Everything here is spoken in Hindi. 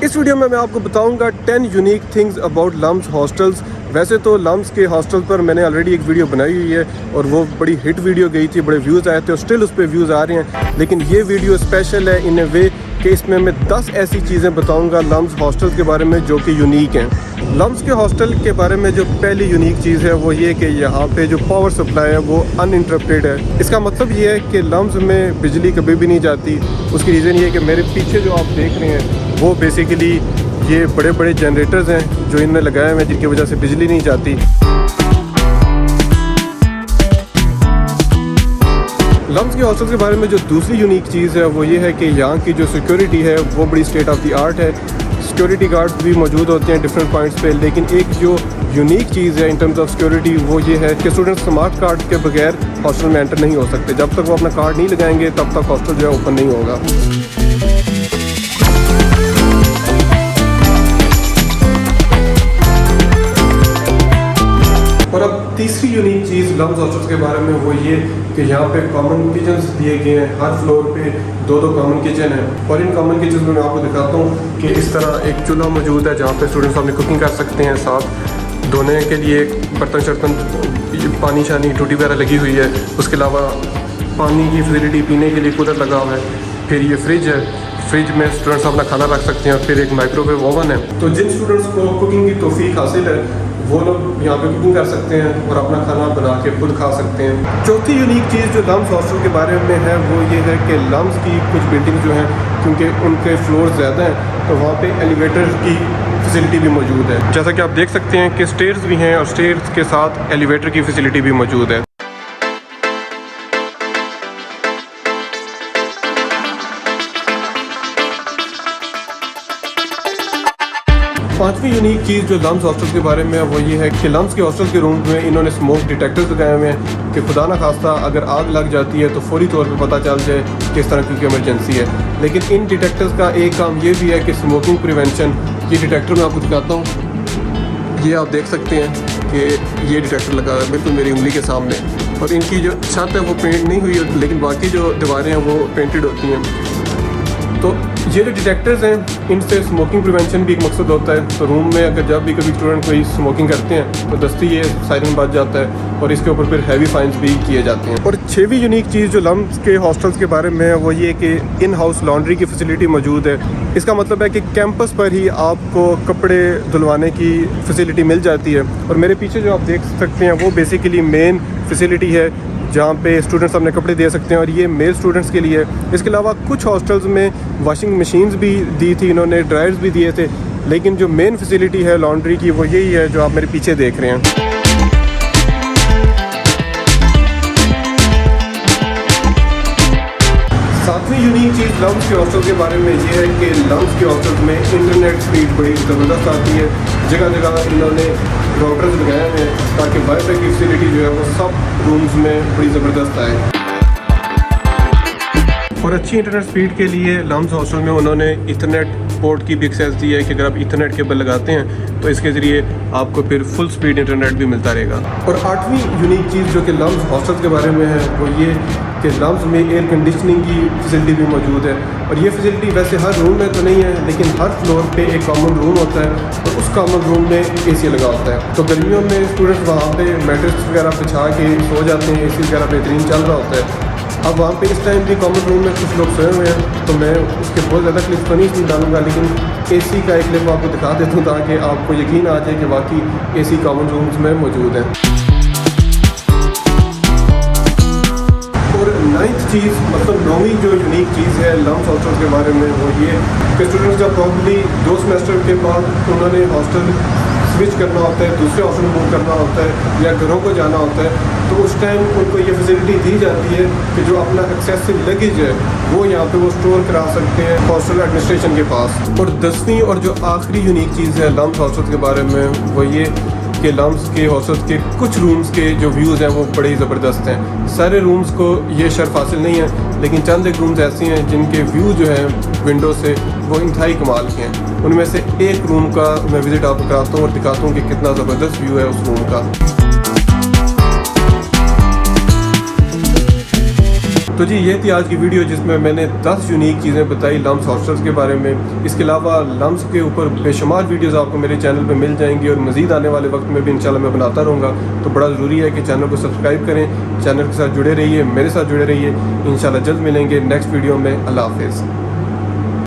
इस वीडियो में मैं आपको बताऊंगा 10 unique things about LUMS hostels. वैसे तो लम्स के हॉस्टल पर मैंने ऑलरेडी एक वीडियो बनाई हुई है और वो बड़ी हिट वीडियो गई थी, बड़े व्यूज़ आए थे और स्टिल उस पर व्यूज़ आ रहे हैं। लेकिन ये वीडियो स्पेशल है इन ए वे कि इसमें मैं 10 ऐसी चीज़ें बताऊंगा लम्स हॉस्टल के बारे में जो कि यूनिक हैं। लम्स के हॉस्टल के बारे में जो पहली यूनिक चीज़ है वो ये कि यहाँ पे जो पावर सप्लाई है वो अनइंटरप्टेड है। इसका मतलब ये है कि लम्स में बिजली कभी भी नहीं जाती। उसकी रीज़न ये है कि मेरे पीछे जो आप देख रहे हैं वो बेसिकली ये बड़े बड़े जनरेटर्स हैं जो इनमें लगाए हुए हैं, जिनकी वजह से बिजली नहीं जाती। लम्स के हॉस्टल के बारे में जो दूसरी यूनिक चीज़ है वो ये है कि यहाँ की जो सिक्योरिटी है वो बड़ी स्टेट ऑफ द आर्ट है। सिक्योरिटी गार्ड्स भी मौजूद होते हैं डिफरेंट पॉइंट्स पे, लेकिन एक जो यूनिक चीज़ है इन टर्म्स ऑफ सिक्योरिटी वो ये है कि स्टूडेंट स्मार्ट कार्ड के बगैर हॉस्टल में एंटर नहीं हो सकते। जब तक वो अपना कार्ड नहीं लगाएंगे तब तक हॉस्टल जो है ओपन नहीं होगा। और अब तीसरी यूनिक चीज़ लम्स हॉस्टल्स के बारे में वो ये कि यहाँ पे कॉमन किचन्स दिए गए हैं। हर फ्लोर पे दो कॉमन किचन है और इन कॉमन किचन में मैं आपको दिखाता हूँ कि इस तरह एक चूल्हा मौजूद है जहाँ पे स्टूडेंट्स अपनी कुकिंग कर सकते हैं। साथ धोने के लिए बर्तन शर्तन, पानी शानी, टूटी वगैरह लगी हुई है। उसके अलावा पानी की फैसिलिटी, पीने के लिए कूलर लगा हुआ है। फिर ये फ्रिज है, फ्रिज में स्टूडेंट्स अपना खाना रख सकते हैं। और फिर एक माइक्रोवेव ओवन है। तो जिन स्टूडेंट्स को कुकिंग की तौफीक हासिल है वो लोग यहाँ पे कुकिंग कर सकते हैं और अपना खाना बना के खुद खा सकते हैं। चौथी यूनिक चीज़ जो लम्स हॉस्टल के बारे में है वो ये है कि लम्स की कुछ बिल्डिंग जो हैं क्योंकि उनके फ्लोर ज़्यादा हैं तो वहाँ पे एलिवेटर की फैसिलिटी भी मौजूद है। जैसा कि आप देख सकते हैं कि स्टेयर्स भी हैं और स्टेयर्स के साथ एलिवेटर की फैसिलिटी भी मौजूद है। पांचवी यूनिक चीज़ जो लम्स हॉस्टल के बारे में है वो ये है कि लम्स के हॉस्टल के रूम में इन्होंने स्मोक डिटेक्टर्स लगाए हुए हैं कि खुदा न खास्ता अगर आग लग जाती है तो फौरी तौर पे पता चल जाए कि इस तरह की इमरजेंसी है। लेकिन इन डिटेक्टर्स का एक काम ये भी है कि स्मोकिंग प्रिवेंशन। ये डिटेक्टर मैं आपको दिखाता हूँ, ये आप देख सकते हैं कि ये डिटेक्टर लगा है बिल्कुल मेरी उंगली के सामने। और इनकी जो छत है वो पेंट नहीं हुई है, लेकिन बाकी जो दीवारें हैं वो पेंटेड होती हैं। तो ये जो डिटेक्टर्स हैं इनसे स्मोकिंग प्रिवेंशन भी एक मकसद होता है। तो रूम में अगर जब भी कभी स्टूडेंट कोई स्मोकिंग करते हैं तो दस्ती ये सायरन बज जाता है और इसके ऊपर फिर हैवी फाइन्स भी किए जाते हैं। और छठवीं यूनिक चीज़ जो लम्स के हॉस्टल्स के बारे में है वो ये कि इन हाउस लॉन्ड्री की फैसिलिटी मौजूद है। इसका मतलब है कि कैंपस पर ही आपको कपड़े धुलवाने की फैसिलिटी मिल जाती है। और मेरे पीछे जो आप देख सकते हैं वो बेसिकली मेन फैसिलिटी है जहाँ पे स्टूडेंट्स अपने कपड़े दे सकते हैं और ये मेल स्टूडेंट्स के लिए। इसके अलावा कुछ हॉस्टल्स में वॉशिंग मशीन्स भी दी थी इन्होंने, ड्रायर्स भी दिए थे, लेकिन जो मेन फैसिलिटी है लॉन्ड्री की वो यही है जो आप मेरे पीछे देख रहे हैं। सातवीं यूनिक चीज़ लम्स के हॉस्टल के बारे में ये है कि लम्स के हॉस्टल में इंटरनेट स्पीड बड़ी ज़बरदस्त आती है। जगह जगह इन्होंने राउटर्स लगाए हैं ताकि वाईफाई की फैसिलिटी जो है वो सब रूम्स में बड़ी ज़बरदस्त आए। और अच्छी इंटरनेट स्पीड के लिए लम्स हॉस्टल में उन्होंने इथरनेट पोर्ट की भी एक्सेस दी है कि अगर आप इथरनेट केबल लगाते हैं तो इसके ज़रिए आपको फिर फुल स्पीड इंटरनेट भी मिलता रहेगा। और आठवीं यूनिक चीज़ जो कि लम्स हॉस्टल के बारे में है वो ये कि लम्स में एयर कंडीशनिंग की फैसिलिटी भी मौजूद है। और ये फैसिलिटी वैसे हर रूम में तो नहीं है, लेकिन हर फ्लोर पे एक कॉमन रूम होता है और उस कॉमन रूम में एसी लगा होता है। तो गर्मियों में स्टूडेंट्स वहाँ पे मैट्रेस वगैरह बिछा के सो जाते हैं, एसी वगैरह बेहतरीन चल रहा होता है। अब वहाँ पे इस टाइम भी कॉमन रूम में कुछ लोग सोए हुए हैं तो मैं उसके बहुत ज़्यादा क्लिप तो नहीं डालूंगा, लेकिन एसी का एक क्लिप आपको दिखा देता हूँ ताकि आपको यकीन आ जाए कि वाकई एसी कॉमन रूम्स में मौजूद है। और नाइन्थ चीज़ मतलब नौवीं जो यूनिक चीज़ है लम्स हॉस्टल के बारे में वो ये कि स्टूडेंट्स जब प्रॉब्ली 2 सेमेस्टर के बाद उन्होंने हॉस्टल स्विच करना होता है, दूसरे हॉस्टल मूव करना होता है या घरों को जाना होता है तो उस टाइम उनको ये फैसिलिटी दी जाती है कि जो अपना एक्सेसिव लगेज है वो यहाँ पे वो स्टोर करा सकते हैं हॉस्टल एडमिनिस्ट्रेशन के पास। और 10वीं और जो आखिरी यूनिक चीज़ है लम्स हॉस्टल के बारे में वो ये कि लम्स के हॉस्टल्स के कुछ रूम्स के जो व्यूज़ हैं वो बड़े ही ज़बरदस्त हैं। सारे रूम्स को ये शर्फ हासिल नहीं है, लेकिन चंद एक रूम्स ऐसे हैं जिनके व्यू जो हैं विंडो से वो इंतहाई कमाल के हैं। उनमें से एक रूम का मैं विज़िट आपको कराता हूँ और दिखाता हूँ कि कितना ज़बरदस्त व्यू है उस रूम का। तो जी ये थी आज की वीडियो जिसमें मैंने 10 यूनिक चीज़ें बताई लम्स हॉस्टल्स के बारे में। इसके अलावा लम्स के ऊपर बेशुमार वीडियोस आपको मेरे चैनल पे मिल जाएंगी और मज़ीद आने वाले वक्त में भी इंशाल्लाह मैं बनाता रहूँगा। तो बड़ा ज़रूरी है कि चैनल को सब्सक्राइब करें, चैनल के साथ जुड़े रहिए, मेरे साथ जुड़े रहिए। इंशाल्लाह जल्द मिलेंगे नेक्स्ट वीडियो में। अल्लाह हाफिज़।